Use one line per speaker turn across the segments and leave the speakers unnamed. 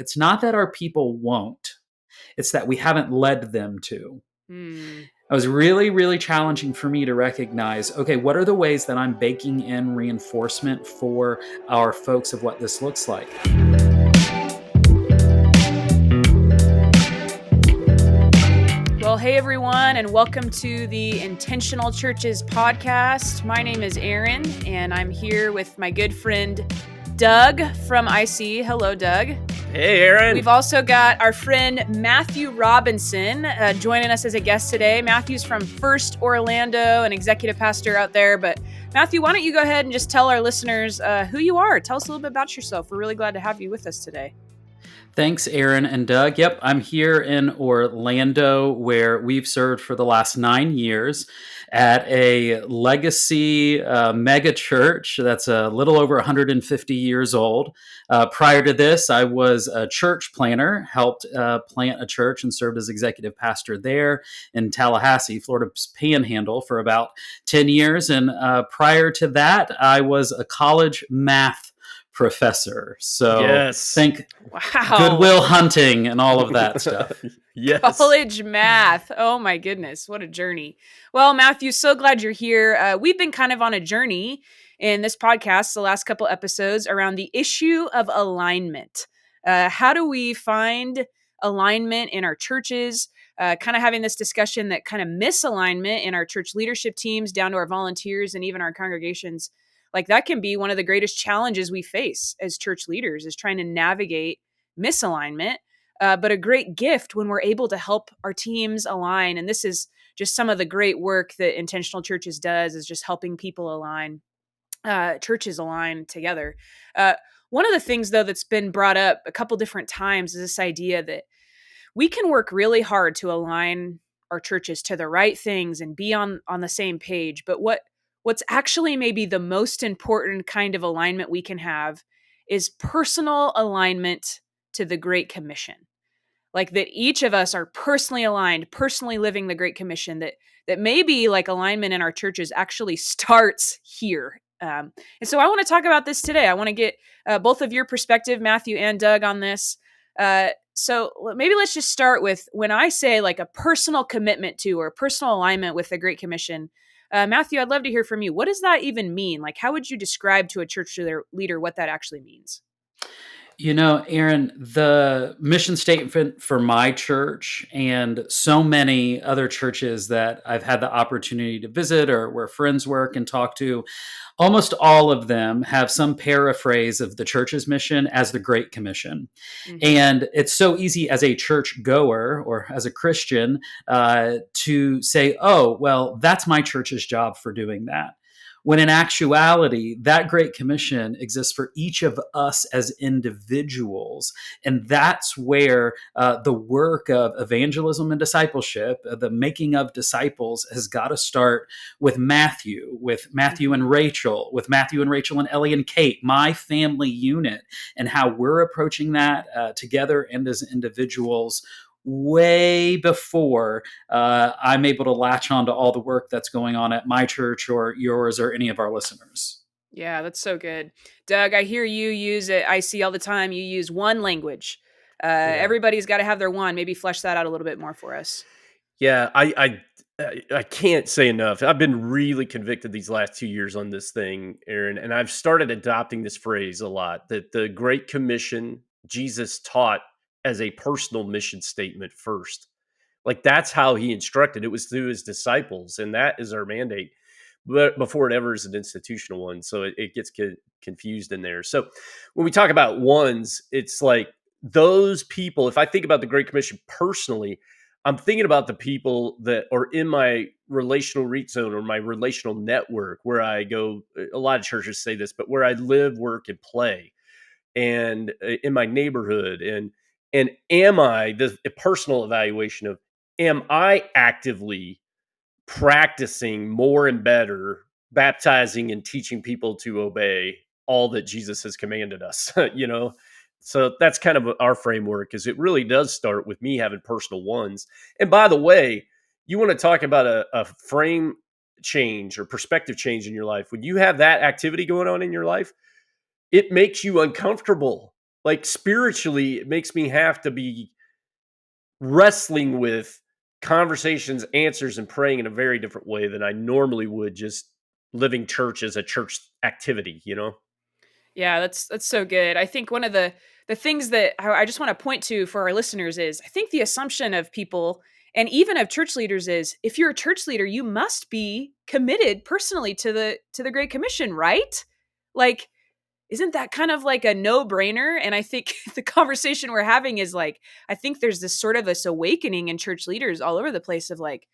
It's not that our people won't, it's that we haven't led them to.
Mm.
It was really, really challenging for me to recognize, okay, what are the ways that I'm baking in reinforcement for our folks of what this looks like?
Well, hey everyone, and welcome to the Intentional Churches podcast. My name is Erin, and I'm here with my good friend Doug from IC. Hello, Doug.
Hey, Erin.
We've also got our friend Matthew Robinson joining us as a guest today. Matthew's from First Orlando, an executive pastor out there. But Matthew, why don't you go ahead and just tell our listeners who you are? Tell us a little bit about yourself. We're really glad to have you with us today.
Thanks, Erin and Doug. Yep, I'm here in Orlando, where we've served for the last 9 years at a legacy mega church that's a little over 150 years old. Prior to this, I was a church planner, helped plant a church and served as executive pastor there in Tallahassee, Florida's Panhandle, for about 10 years. And prior to that, I was a college math professor. So
yes.
Think
wow.
Goodwill Hunting and all of that stuff.
Yes.
College math. Oh my goodness. What a journey. Well, Matthew, so glad you're here. We've been kind of on a journey in this podcast, the last couple episodes, around the issue of alignment. How do we find alignment in our churches? Kind of having this discussion that kind of misalignment in our church leadership teams down to our volunteers and even our congregations. Like that can be one of the greatest challenges we face as church leaders, is trying to navigate misalignment. But a great gift when we're able to help our teams align. And this is just some of the great work that Intentional Churches does, is just helping people align, churches align together. One of the things, though, that's been brought up a couple different times is this idea that we can work really hard to align our churches to the right things and be on the same page. But what's actually maybe the most important kind of alignment we can have is personal alignment to the Great Commission. Like that each of us are personally aligned, personally living the Great Commission, that maybe like alignment in our churches actually starts here. And so I want to talk about this today. I want to get both of your perspective, Matthew and Doug, on this. So maybe let's just start with, when I say like a personal commitment to or personal alignment with the Great Commission, Matthew, I'd love to hear from you. What does that even mean? Like, how would you describe to a church leader what that actually means?
You know, Erin, the mission statement for my church and so many other churches that I've had the opportunity to visit or where friends work and talk to, almost all of them have some paraphrase of the church's mission as the Great Commission. Mm-hmm. And it's so easy as a church goer or as a Christian to say, oh, well, that's my church's job for doing that. When in actuality, that Great Commission exists for each of us as individuals. And that's where the work of evangelism and discipleship, the making of disciples, has got to start with Matthew and Rachel, with Matthew and Rachel and Ellie and Kate, my family unit, and how we're approaching that together and as individuals, way before I'm able to latch on to all the work that's going on at my church or yours or any of our listeners.
Yeah, that's so good. Doug, I hear you use it. I see all the time you use one language. Everybody's got to have their one. Maybe flesh that out a little bit more for us.
Yeah, I can't say enough. I've been really convicted these last 2 years on this thing, Erin, and I've started adopting this phrase a lot, that the Great Commission Jesus taught as a personal mission statement first. Like that's how he instructed. It was through his disciples, and that is our mandate, but before it ever is an institutional one. So it gets confused in there. So when we talk about ones, it's like those people, if I think about the Great Commission personally, I'm thinking about the people that are in my relational reach zone or my relational network, where I go. A lot of churches say this, but where I live, work, and play, and in my neighborhood. And am I, the personal evaluation of, am I actively practicing more and better, baptizing and teaching people to obey all that Jesus has commanded us? So that's kind of our framework, is it really does start with me having personal ones. And by the way, you want to talk about a frame change or perspective change in your life. When you have that activity going on in your life, it makes you uncomfortable. like spiritually, it makes me have to be wrestling with conversations, answers, and praying in a very different way than I normally would just living church as a church activity, you know?
Yeah, that's so good. I think one of the things that I just want to point to for our listeners is I think the assumption of people and even of church leaders is if you're a church leader, you must be committed personally to the Great Commission, right? Like, isn't that kind of like a no-brainer? And I think the conversation we're having is like, I think there's this sort of this awakening in church leaders all over the place of like,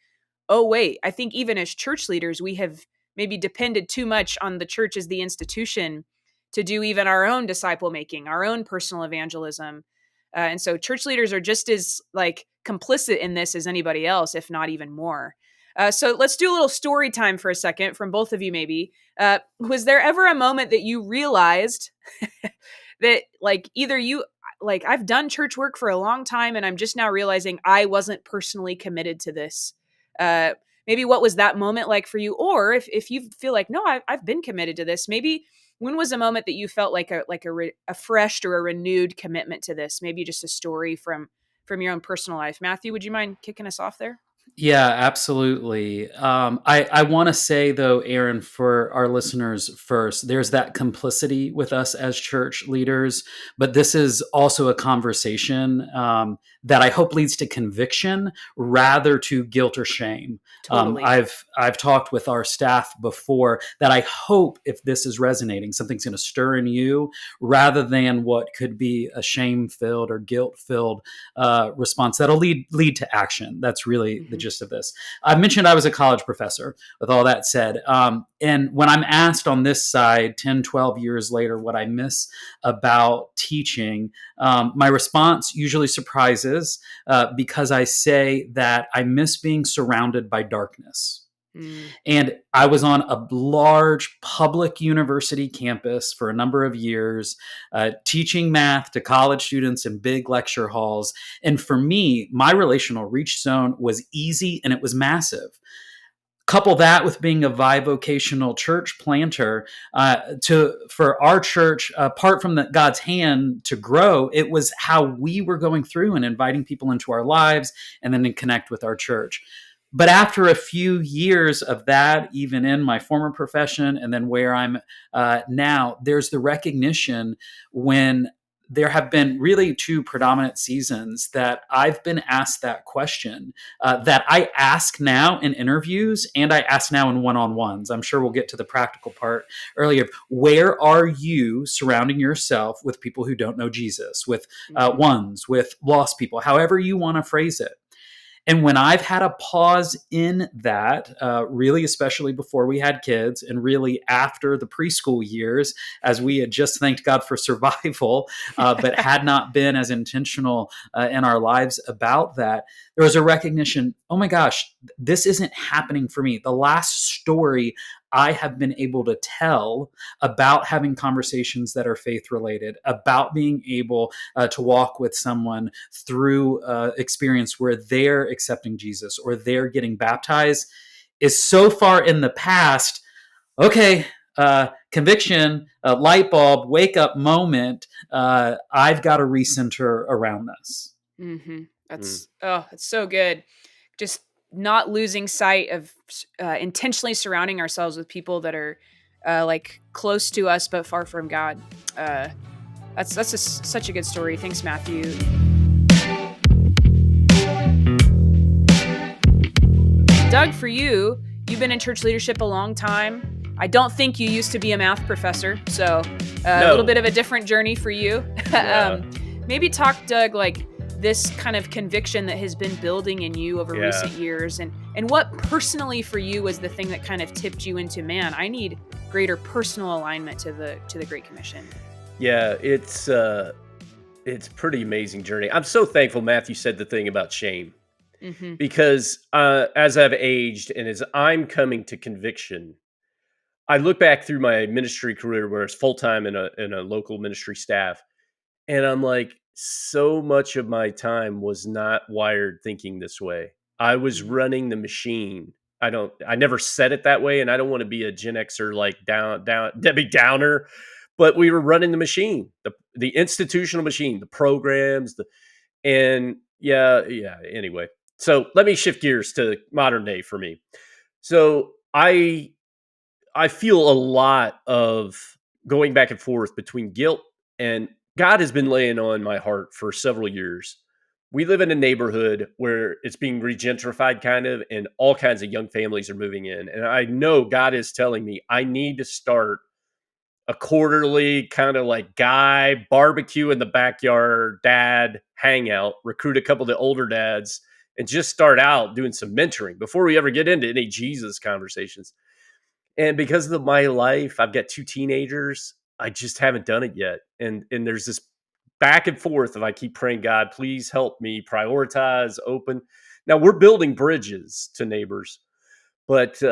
oh, wait, I think even as church leaders, we have maybe depended too much on the church as the institution to do even our own disciple making, our own personal evangelism. And so church leaders are just as like complicit in this as anybody else, if not even more. So let's do a little story time for a second from both of you, maybe. Was there ever a moment that you realized that like either you, like I've done church work for a long time and I'm just now realizing I wasn't personally committed to this? Uh, Maybe what was that moment like for you? Or if you feel like, no, I've been committed to this, maybe when was a moment that you felt like a fresh or a renewed commitment to this? Maybe just a story from your own personal life. Matthew, would you mind kicking us off there?
Yeah, absolutely. I want to say, though, Aaron, for our listeners first, there's that complicity with us as church leaders, but this is also a conversation that I hope leads to conviction rather to guilt or shame.
Totally.
I've talked with our staff before that I hope if this is resonating, something's going to stir in you rather than what could be a shame-filled or guilt-filled response that'll lead to action. That's really the
Hmm.
gist of this. I mentioned I was a college professor. With all that said, and when I'm asked on this side 10, 12 years later what I miss about teaching, my response usually surprises because I say that I miss being surrounded by darkness.
Mm.
And I was on a large public university campus for a number of years, teaching math to college students in big lecture halls. And for me, my relational reach zone was easy and it was massive. Couple that with being a bivocational church planter, to for our church, apart from God's hand to grow, it was how we were going through and inviting people into our lives and then to connect with our church. But after a few years of that, even in my former profession and then where I'm now, there's the recognition when there have been really two predominant seasons that I've been asked that question, that I ask now in interviews and I ask now in one-on-ones. I'm sure we'll get to the practical part earlier. Where are you surrounding yourself with people who don't know Jesus, with
Hmm.
ones, with lost people, however you want to phrase it? And when I've had a pause in that, really, especially before we had kids, and really after the preschool years, as we had just thanked God for survival, but had not been as intentional in our lives about that, there was a recognition, oh my gosh, this isn't happening for me. The last story I have been able to tell about having conversations that are faith related, about being able to walk with someone through experience where they're accepting Jesus or they're getting baptized is so far in the past. Okay, conviction, light bulb, wake up moment. I've got to recenter around this.
Hmm.
Mm.
It's so good. Just not losing sight of intentionally surrounding ourselves with people that are like close to us but far from God. Uh, such a good story. Thanks, Matthew. Doug, for you, you've been in church leadership a long time. I don't think you used to be a math professor, so a little
No.
bit of a different journey for you.
Yeah.
Maybe talk, Doug, like this kind of conviction that has been building in you over
Yeah.
recent years, and what personally for you was the thing that kind of tipped you into, man, I need greater personal alignment to the Great Commission.
Yeah. It's pretty amazing journey. I'm so thankful Matthew said the thing about shame
Mm-hmm.
because as I've aged and as I'm coming to conviction, I look back through my ministry career where it's full time in a local ministry staff, and I'm like, so much of my time was not wired thinking this way. I was
Mm-hmm.
running the machine. I never said it that way, and I don't want to be a Gen Xer like down Debbie Downer, but we were running the machine, the institutional machine, the programs, and yeah. Anyway, so let me shift gears to modern day for me. So I feel a lot of going back and forth between guilt and God has been laying on my heart for several years. We live in a neighborhood where it's being regentrified kind of, and all kinds of young families are moving in. And I know God is telling me I need to start a quarterly kind of like guy barbecue in the backyard, dad hangout, recruit a couple of the older dads, and just start out doing some mentoring before we ever get into any Jesus conversations. And because of my life, I've got 2 teenagers. I just haven't done it yet. And there's this back and forth of I keep praying, God, please help me prioritize, open. Now we're building bridges to neighbors, but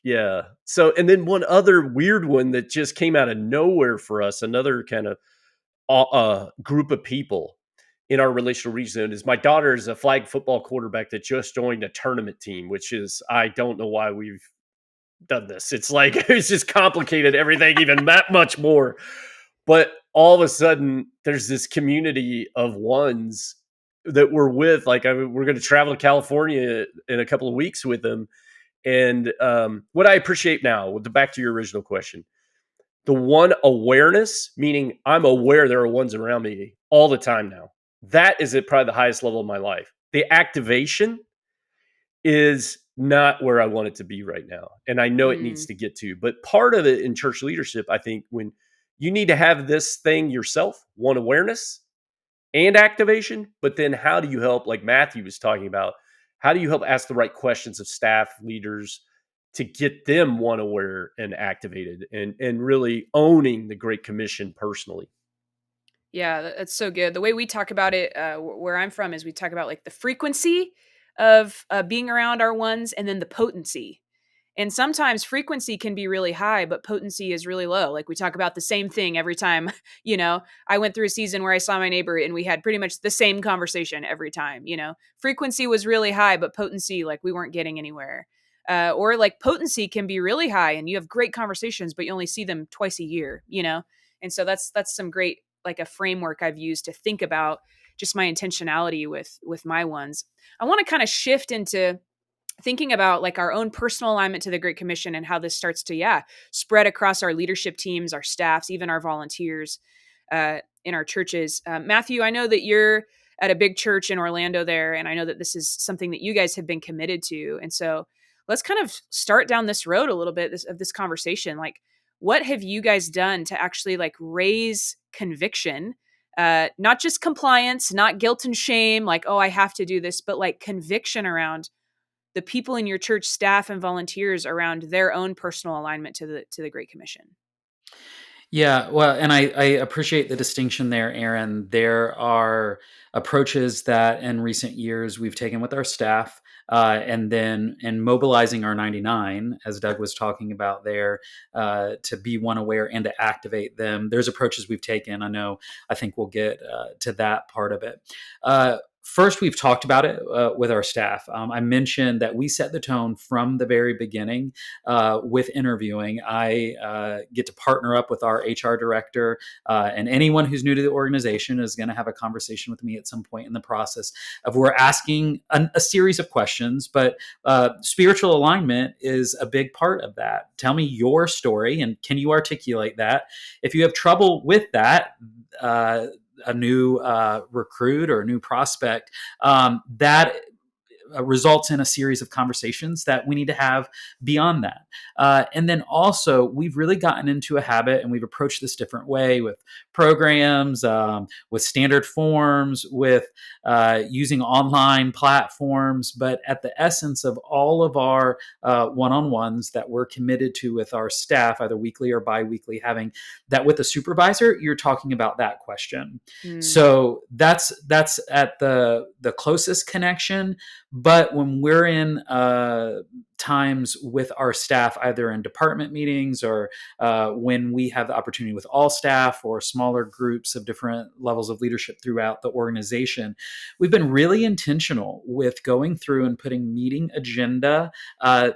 yeah. So and then one other weird one that just came out of nowhere for us, another kind of group of people in our relational region is my daughter is a flag football quarterback that just joined a tournament team, which is I don't know why we've done this. It's like it's just complicated everything even that much more. But all of a sudden, there's this community of ones that we're with. Like we're going to travel to California in a couple of weeks with them. And what I appreciate now, back to your original question, the one awareness, meaning I'm aware there are ones around me all the time now. That is at probably the highest level of my life. The activation is not where I want it to be right now. And I know it needs
Mm.
to get to. But part of it in church leadership, I think, when you need to have this thing yourself, one awareness and activation, but then how do you help, like Matthew was talking about, how do you help ask the right questions of staff leaders to get them one aware and activated and really owning the Great Commission personally?
Yeah, that's so good. The way we talk about it, where I'm from, is we talk about like the frequency of being around our ones, and then the potency. And sometimes frequency can be really high, but potency is really low. Like we talk about the same thing every time. I went through a season where I saw my neighbor and we had pretty much the same conversation every time. Frequency was really high, but potency, like we weren't getting anywhere. Or like potency can be really high and you have great conversations, but you only see them twice a year. And so that's some great, like a framework I've used to think about just my intentionality with my ones. I want to kind of shift into thinking about like our own personal alignment to the Great Commission and how this starts to, spread across our leadership teams, our staffs, even our volunteers in our churches. Matthew, I know that you're at a big church in Orlando there, and I know that this is something that you guys have been committed to. And so let's kind of start down this road a little bit of this conversation. Like, what have you guys done to actually like raise conviction? Not just compliance, not guilt and shame, like, oh, I have to do this, but like conviction around the people in your church staff and volunteers around their own personal alignment to the Great Commission.
Yeah, well, and I appreciate the distinction there, Aaron. There are approaches that in recent years we've taken with our staff, and then in mobilizing our 99, as Doug was talking about there, to be one aware and to activate them. There's approaches we've taken. I think we'll get to that part of it. First, we've talked about it with our staff. I mentioned that we set the tone from the very beginning with interviewing. I get to partner up with our HR director, and anyone who's new to the organization is going to have a conversation with me at some point in the process of we're asking a series of questions, but spiritual alignment is a big part of that. Tell me your story, and can you articulate that? If you have trouble with that, a new recruit or a new prospect, that results in a series of conversations that we need to have beyond that. And then also, we've really gotten into a habit and we've approached this different way with programs, with standard forms, with using online platforms. But at the essence of all of our one-on-ones that we're committed to with our staff, either weekly or bi-weekly, having that with a supervisor, you're talking about that question.
Mm.
So that's at the closest connection. But when we're in times with our staff, either in department meetings or when we have the opportunity with all staff or smaller groups of different levels of leadership throughout the organization, we've been really intentional with going through and putting meeting agenda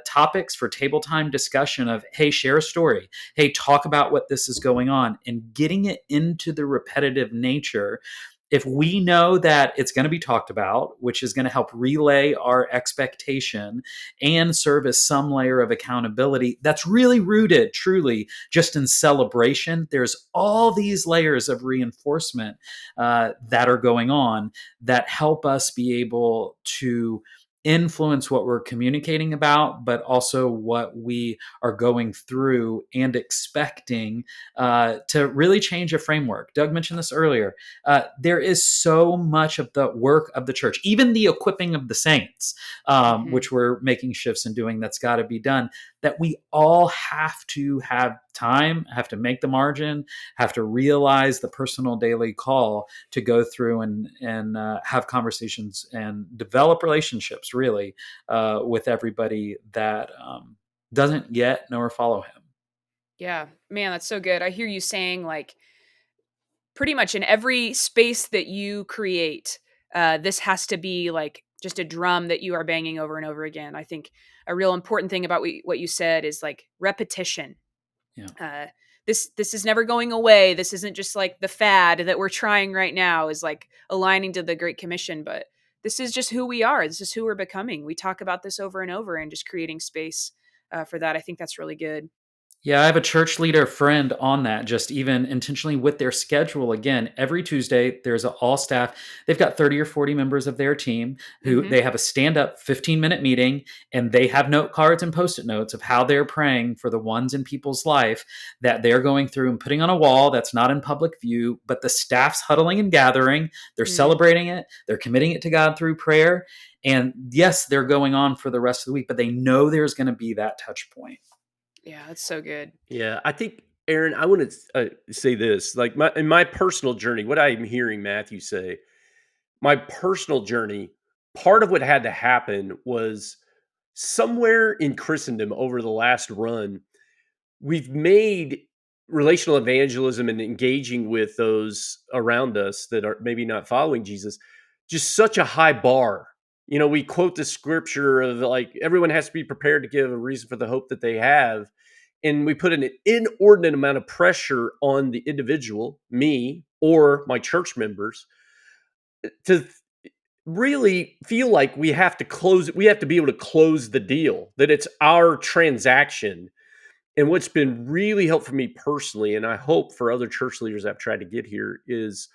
topics for table time discussion of, hey, share a story. Hey, talk about what this is going on, and getting it into the repetitive nature. If we know that it's going to be talked about, which is going to help relay our expectation and serve as some layer of accountability that's really rooted truly just in celebration, there's all these layers of reinforcement that are going on that help us be able to influence what we're communicating about, but also what we are going through and expecting to really change a framework. Doug mentioned this earlier. There is so much of the work of the church, even the equipping of the saints,
Mhm.
which we're making shifts and doing, that's got to be done, that we all have to have time, have to make the margin, have to realize the personal daily call to go through and have conversations and develop relationships really with everybody that doesn't yet know or follow him.
Yeah. Man, that's so good. I hear you saying, like, pretty much in every space that you create, this has to be like just a drum that you are banging over and over again. I think a real important thing about what you said is like repetition.
Yeah.
This is never going away. This isn't just like the fad that we're trying right now is like aligning to the Great Commission, but this is just who we are. This is who we're becoming. We talk about this over and over and just creating space for that. I think that's really good.
Yeah, I have a church leader friend on that, just even intentionally with their schedule. Again, every Tuesday, there's an all staff. They've got 30 or 40 members of their team who
Hmm.
they have a stand up 15-minute meeting, and they have note cards and post it notes of how they're praying for the ones in people's life that they're going through and putting on a wall that's not in public view, but the staff's huddling and gathering. They're
Mm,
celebrating it, they're committing it to God through prayer. And yes, they're going on for the rest of the week, but they know there's going to be that touch point.
yeah, that's so good.
Yeah, I think, Aaron, I want to say this. Like in my personal journey, what I'm hearing Matthew say, my personal journey, part of what had to happen was somewhere in Christendom over the last run, we've made relational evangelism and engaging with those around us that are maybe not following Jesus just such a high bar. You know, we quote the scripture of like everyone has to be prepared to give a reason for the hope that they have. And we put an inordinate amount of pressure on the individual, me or my church members, to really feel like we have to close we have to be able to close the deal, that it's our transaction. And what's been really helpful for me personally, and I hope for other church leaders I've tried to get here, is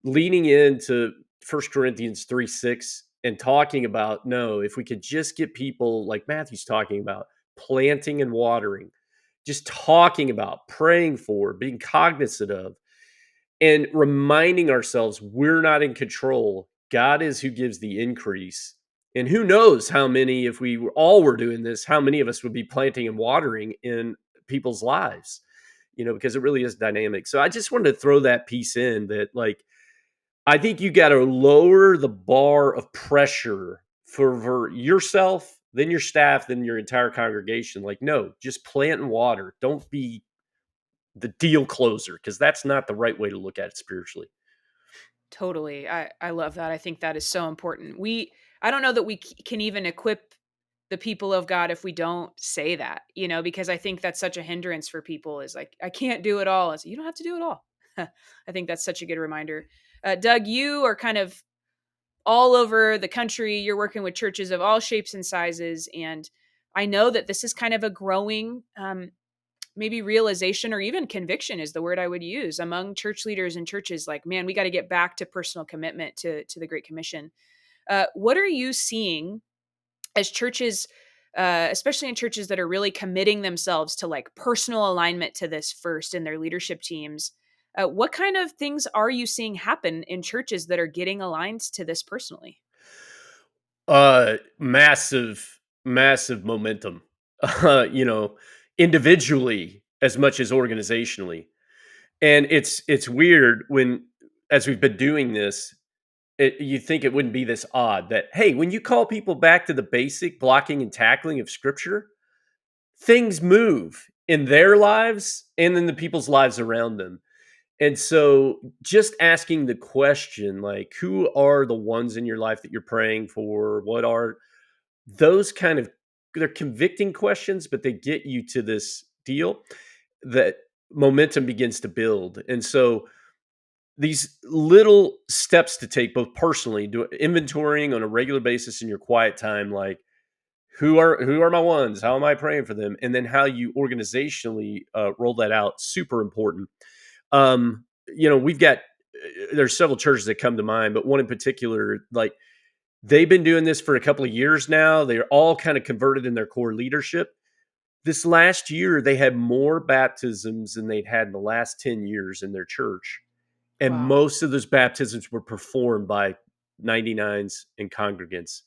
leaning into 1 Corinthians 3:6 and talking about, no, if we could just get people like Matthew's talking about, planting and watering, just talking about, praying for, being cognizant of, and reminding ourselves we're not in control. God is who gives the increase. And who knows how many, if all were doing this, how many of us would be planting and watering in people's lives, because it really is dynamic. So I just wanted to throw that piece in that, like, I think you got to lower the bar of pressure for yourself, then your staff, then your entire congregation. Like, no, just plant and water. Don't be the deal closer, because that's not the right way to look at it spiritually.
Totally. I love that. I think that is so important. I don't know that we can even equip the people of God if we don't say that, because I think that's such a hindrance for people is like, I can't do it all. It's, you don't have to do it all. I think that's such a good reminder. Doug, you are kind of all over the country. You're working with churches of all shapes and sizes. And I know that this is kind of a growing maybe realization or even conviction is the word I would use among church leaders and churches. Like, man, we got to get back to personal commitment to the Great Commission. What are you seeing as churches, especially in churches that are really committing themselves to like personal alignment to this first in their leadership teams? What kind of things are you seeing happen in churches that are getting aligned to this personally?
Massive, massive momentum. You know, individually as much as organizationally. And it's weird when, as we've been doing this, you think it wouldn't be this odd that, hey, when you call people back to the basic blocking and tackling of Scripture, things move in their lives and in the people's lives around them. And so just asking the question, like, who are the ones in your life that you're praying for? What are those kind of, they're convicting questions, but they get you to this deal that momentum begins to build. And so these little steps to take, both personally, do inventorying on a regular basis in your quiet time, like who are my ones? How am I praying for them? And then how you organizationally roll that out, super important. We've got there's several churches that come to mind, but one in particular, like they've been doing this for a couple of years now. They're all kind of converted in their core leadership. This last year, they had more baptisms than they'd had in the last 10 years in their church. And
Wow.
most of those baptisms were performed by 99s and congregants.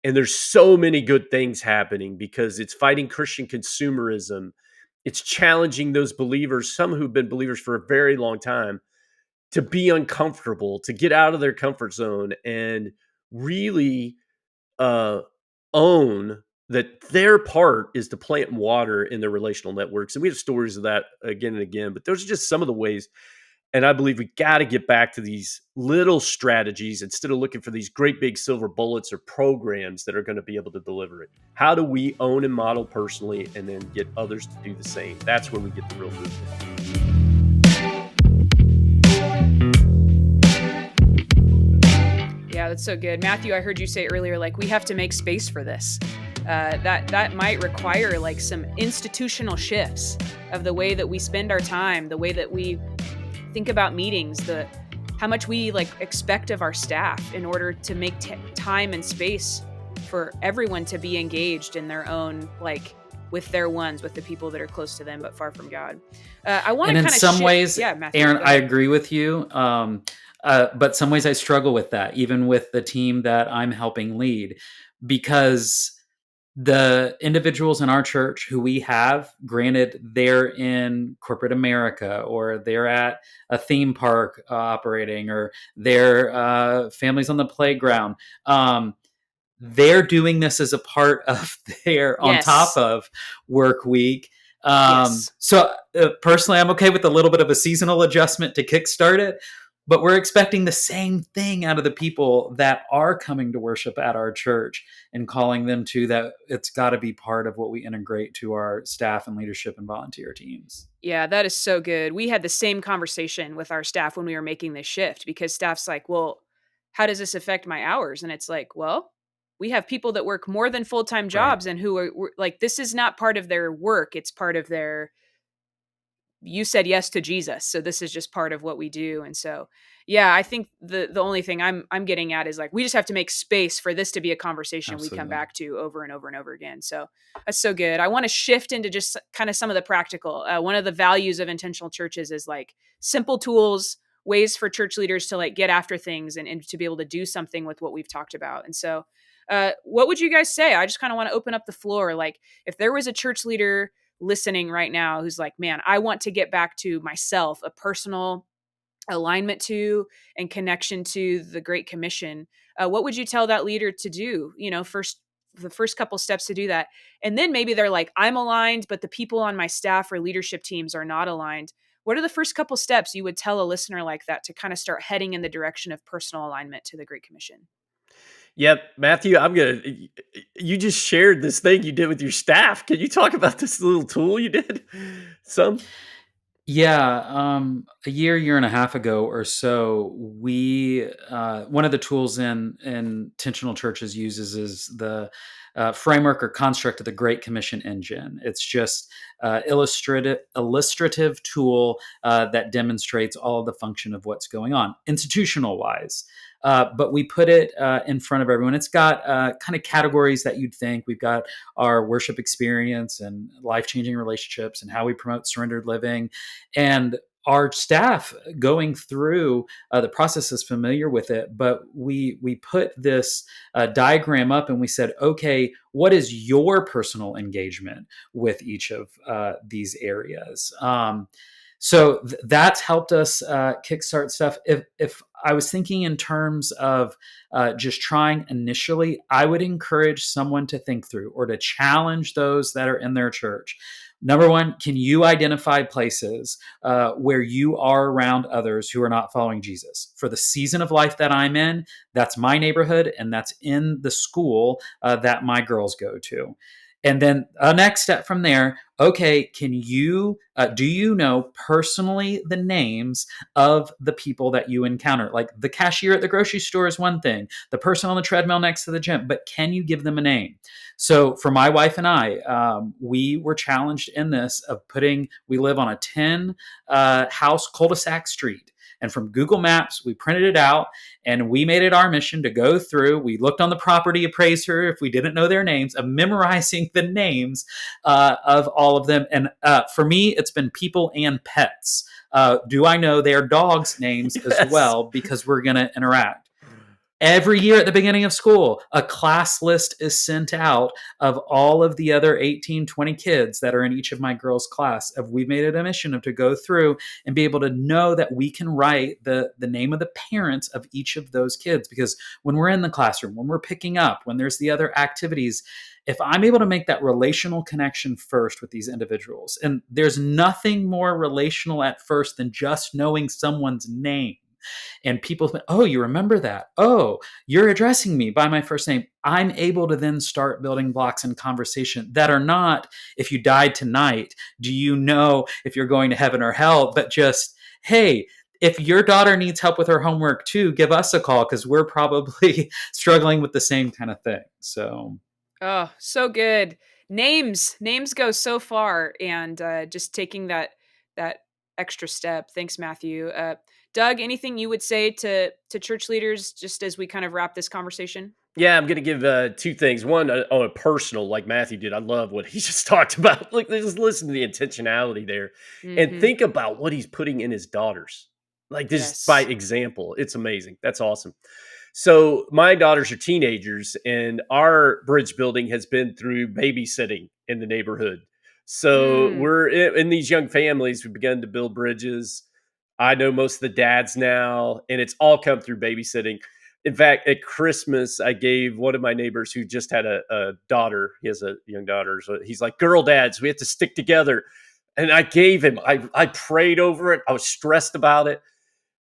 And there's so many good things happening because it's fighting Christian consumerism. It's challenging those believers, some who've been believers for a very long time, to be uncomfortable, to get out of their comfort zone and really uh, own that their part is to plant water in their relational networks. And we have stories of that again and again, but those are just some of the ways. And I believe we got to get back to these little strategies instead of looking for these great big silver bullets or programs that are going to be able to deliver it. How do we own and model personally and then get others to do the same? That's where we get the real movement.
Yeah, that's so good. Matthew, I heard you say earlier, like, we have to make space for this. That might require like some institutional shifts of the way that we spend our time, the way that we think about meetings, how much we like expect of our staff in order to make time and space for everyone to be engaged in their own, like with their ones, with the people that are close to them but far from God. I want to
And
kind
in
of
some ways,
yeah, Matthew,
Erin,
go
I
ahead.
agree with you. But some ways I struggle with that, even with the team that I'm helping lead, because the individuals in our church who we have, granted, they're in corporate America, or they're at a theme park operating, or they're families on the playground. They're doing this as a part of their on top
Yes.
of work week.
Yes.
So personally, I'm okay with a little bit of a seasonal adjustment to kickstart it, but we're expecting the same thing out of the people that are coming to worship at our church, and calling them to that. It's got to be part of what we integrate to our staff and leadership and volunteer teams.
Yeah, that is so good. We had the same conversation with our staff when we were making this shift, because staff's like, well, how does this affect my hours? And it's like, well, we have people that work more than full-time
Right.
jobs and who are like, this is not part of their work. It's part of their, you said yes to Jesus, so this is just part of what we do. And so, yeah, I think the only thing I'm getting at is like, we just have to make space for this to be a conversation we come
Absolutely.
back to over and over and over again. So that's so good. I want to shift into just kind of some of the practical. One of the values of intentional churches is like simple tools, ways for church leaders to like get after things and to be able to do something with what we've talked about. And so, what would you guys say? I just kind of want to open up the floor. Like, if there was a church leader listening right now who's like, man, I want to get back to myself, a personal alignment to and connection to the Great Commission, what would you tell that leader to do? The first couple steps to do that. And then maybe they're like, I'm aligned, but the people on my staff or leadership teams are not aligned. What are the first couple steps you would tell a listener like that to kind of start heading in the direction of personal alignment to the Great Commission?
Yep, Matthew, you just shared this thing you did with your staff. Can you talk about this little tool you did? Some?
Yeah, a year and a half ago or so, we one of the tools in intentional churches uses is the framework or construct of the Great Commission engine. It's just illustrative tool that demonstrates all of the function of what's going on institutional wise. But we put it in front of everyone. It's got kind of categories that you'd think. We've got our worship experience and life changing relationships and how we promote surrendered living, and our staff going through the process is familiar with it. But we put this diagram up and we said, okay, what is your personal engagement with each of these areas? So that's helped us kickstart stuff. If I was thinking in terms of just trying initially, I would encourage someone to think through or to challenge those that are in their church. Number one, can you identify places where you are around others who are not following Jesus? For the season of life that I'm in, that's my neighborhood and that's in the school that my girls go to. And then a next step from there, okay, can you, do you know personally the names of the people that you encounter? Like the cashier at the grocery store is one thing, the person on the treadmill next to the gym, but can you give them a name? So for my wife and I, we were challenged in this of we live on a 10 house cul-de-sac street. And from Google Maps, we printed it out and we made it our mission to go through. We looked on the property appraiser if we didn't know their names, of memorizing the names of all of them. And for me, it's been people and pets. Do I know their dogs' names as
Yes.
well? Because we're going to interact. Every year at the beginning of school, a class list is sent out of all of the other 18, 20 kids that are in each of my girls' class. We've made it a mission to go through and be able to know that we can write the name of the parents of each of those kids. Because when we're in the classroom, when we're picking up, when there's the other activities, if I'm able to make that relational connection first with these individuals, and there's nothing more relational at first than just knowing someone's name. And people think, oh, you remember that? Oh, you're addressing me by my first name. I'm able to then start building blocks in conversation that are not, if you died tonight, do you know if you're going to heaven or hell? But just, hey, if your daughter needs help with her homework too, give us a call because we're probably struggling with the same kind of thing. So,
Oh, so good. Names go so far, and just taking that extra step. Thanks, Matthew. Doug, anything you would say to church leaders just as we kind of wrap this conversation?
Yeah, I'm going to give two things. One, on a personal, like Matthew did. I love what he just talked about. Like, just listen to the intentionality there and
Mm-hmm.
think about what he's putting in his daughters. Like, this by
Yes.
example. It's amazing. That's awesome. So, my daughters are teenagers, and our bridge building has been through babysitting in the neighborhood. So,
Mm.
we're in these young families. We've begun to build bridges. I know most of the dads now, and it's all come through babysitting. In fact, at Christmas, I gave one of my neighbors who just had a daughter. He has a young daughter. So he's like, girl dads, we have to stick together. And I gave him, I prayed over it. I was stressed about it,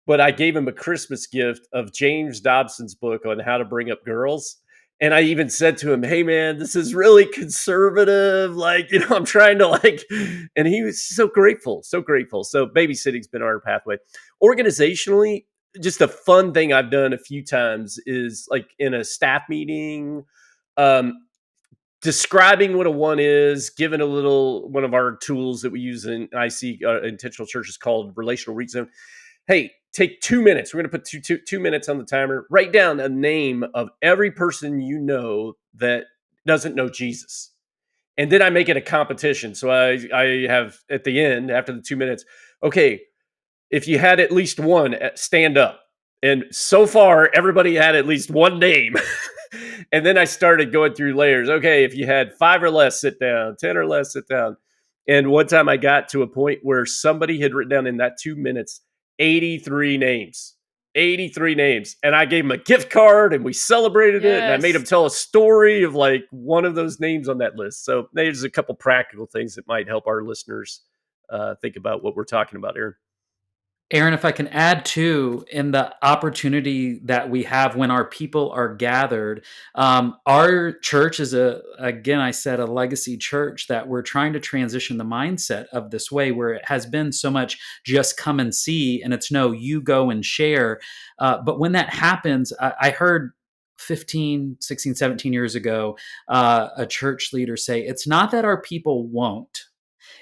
but I gave him a Christmas gift of James Dobson's book on how to bring up girls. And I even said to him, hey man, this is really conservative. Like, I'm trying to and he was so grateful, so grateful. So babysitting's been our pathway. Organizationally, just a fun thing I've done a few times is like in a staff meeting, um, describing what a one is, given a little one of our tools that we use in IC intentional churches called relational reach zone. Hey, take 2 minutes. We're going to put 2 minutes on the timer. Write down a name of every person you know that doesn't know Jesus. And then I make it a competition. So I have at the end, after the 2 minutes, okay, if you had at least one, stand up. And so far, everybody had at least one name. And then I started going through layers. Okay, if you had 5 or less, sit down. 10 or less, sit down. And one time I got to a point where somebody had written down in that 2 minutes 83 names. 83 names. And I gave them a gift card and we celebrated it. And I made them
Yes.
tell a story of like one of those names on that list. So there's a couple practical things that might help our listeners think about what we're talking about here.
Erin, if I can add too, in the opportunity that we have when our people are gathered, our church is again, I said, a legacy church that we're trying to transition the mindset of this way where it has been so much just come and see, and it's no, you go and share. But when that happens, I heard 15, 16, 17 years ago, a church leader say, it's not that our people won't,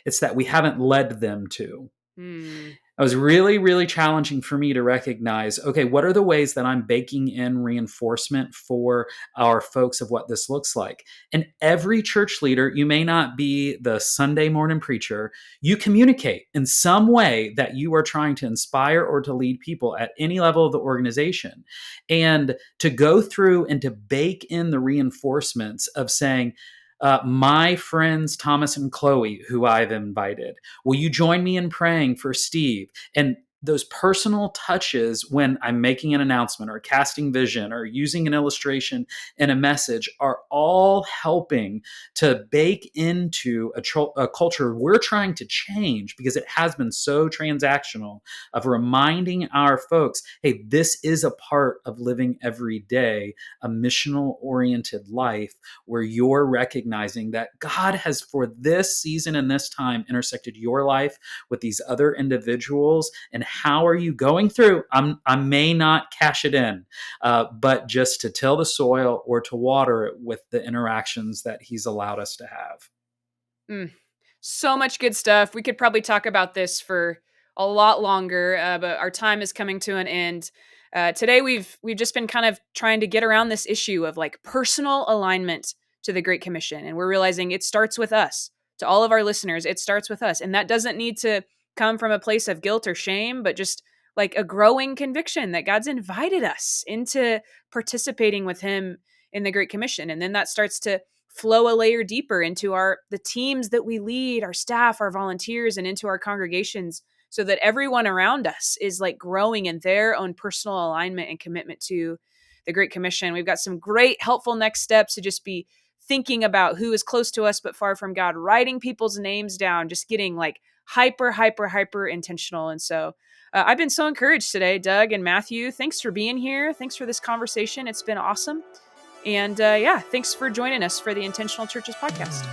it's that we haven't led them to.
Mm.
It was really, really challenging for me to recognize, okay, what are the ways that I'm baking in reinforcement for our folks of what this looks like? And every church leader, you may not be the Sunday morning preacher, you communicate in some way that you are trying to inspire or to lead people at any level of the organization. And to go through and to bake in the reinforcements of saying, My friends Thomas and Chloe, who I've invited. Will you join me in praying for Steve? And those personal touches when I'm making an announcement or casting vision or using an illustration in a message are all helping to bake into a culture we're trying to change because it has been so transactional, of reminding our folks, hey, this is a part of living every day, a missional oriented life where you're recognizing that God has, for this season and this time, intersected your life with these other individuals. And how are you going through? I may not cash it in, but just to till the soil or to water it with the interactions that He's allowed us to have.
Mm. So much good stuff. We could probably talk about this for a lot longer, but our time is coming to an end. Today, we've just been kind of trying to get around this issue of like personal alignment to the Great Commission, and we're realizing it starts with us. To all of our listeners, it starts with us, and that doesn't need to come from a place of guilt or shame, but just like a growing conviction that God's invited us into participating with Him in the Great Commission, and then that starts to flow a layer deeper into the teams that we lead, our staff, our volunteers, and into our congregations, so that everyone around us is like growing in their own personal alignment and commitment to the Great Commission. We've got some great helpful next steps to just be thinking about who is close to us but far from God, writing people's names down, just getting like hyper intentional. And so I've been so encouraged today. Doug and Matthew, thanks for being here. Thanks for this conversation. It's been awesome. And yeah, thanks for joining us for the Intentional Churches podcast.